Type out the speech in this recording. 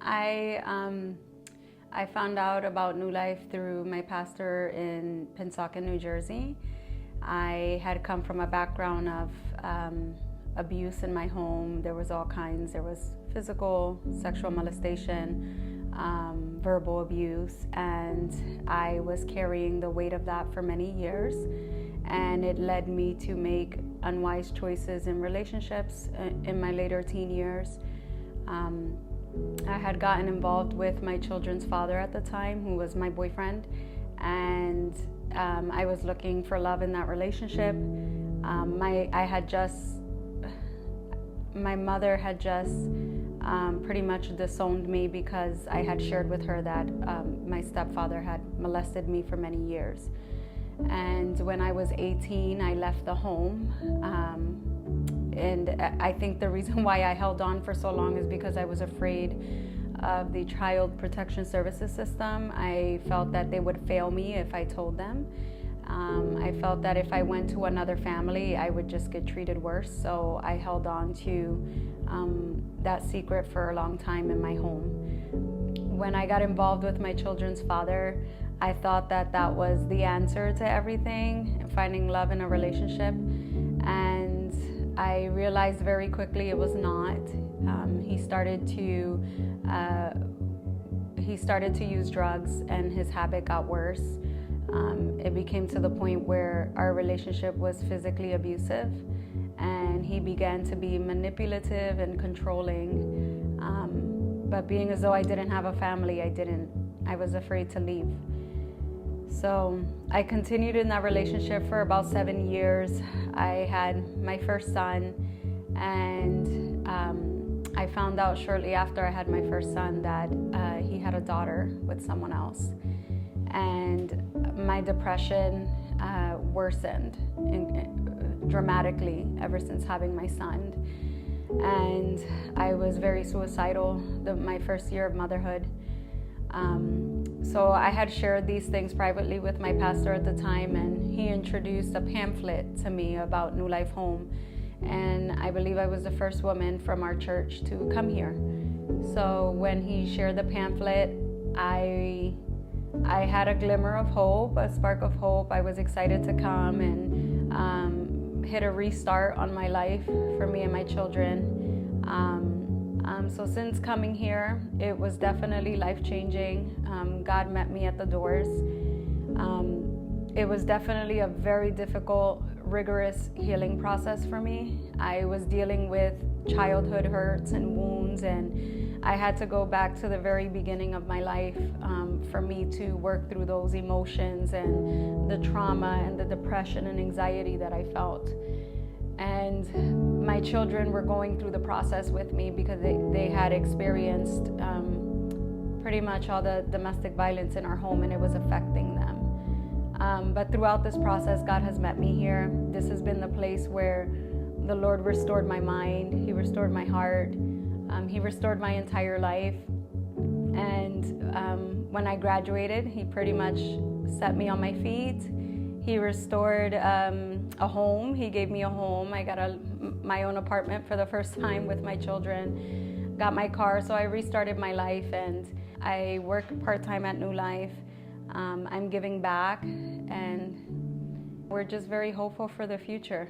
I found out about New Life through my pastor in Pennsauken, New Jersey. I had come from a background of abuse in my home. There was all kinds. There was physical, sexual molestation, verbal abuse, and I was carrying the weight of that for many years. And it led me to make unwise choices in relationships in my later teen years. I had gotten involved with my children's father at the time, who was my boyfriend, and I was looking for love in that relationship. My mother had just pretty much disowned me because I had shared with her that my stepfather had molested me for many years. And when I was 18, I left the home. And I think the reason why I held on for so long is because I was afraid of the Child Protection Services system. I felt that they would fail me if I told them. I felt that if I went to another family, I would just get treated worse. So I held on to that secret for a long time in my home. When I got involved with my children's father, I thought that that was the answer to everything, finding love in a relationship. And I realized very quickly it was not. He started to use drugs, and his habit got worse. It became to the point where our relationship was physically abusive, and he began to be manipulative and controlling. But being as though I didn't have a family, I was afraid to leave. So I continued in that relationship for about 7 years. I had my first son, and I found out shortly after I had my first son that he had a daughter with someone else. And my depression worsened dramatically ever since having my son. And I was very suicidal my first year of motherhood. So I had shared these things privately with my pastor at the time, and he introduced a pamphlet to me about New Life Home. And I believe I was the first woman from our church to come here. So when he shared the pamphlet, I had a glimmer of hope, a spark of hope. I was excited to come and hit a restart on my life for me and my children. So since coming here, it was definitely life-changing. God met me at the doors. It was definitely a very difficult, rigorous healing process for me. I was dealing with childhood hurts and wounds, and I had to go back to the very beginning of my life for me to work through those emotions and the trauma and the depression and anxiety that I felt. And my children were going through the process with me because they had experienced pretty much all the domestic violence in our home, and it was affecting them. But throughout this process, God has met me here. This has been the place where the Lord restored my mind. He restored my heart. He restored my entire life. And when I graduated, He pretty much set me on my feet. He restored a home. He gave me a home. I got my own apartment for the first time with my children. Got my car, so I restarted my life, and I work part-time at New Life. I'm giving back, and we're just very hopeful for the future.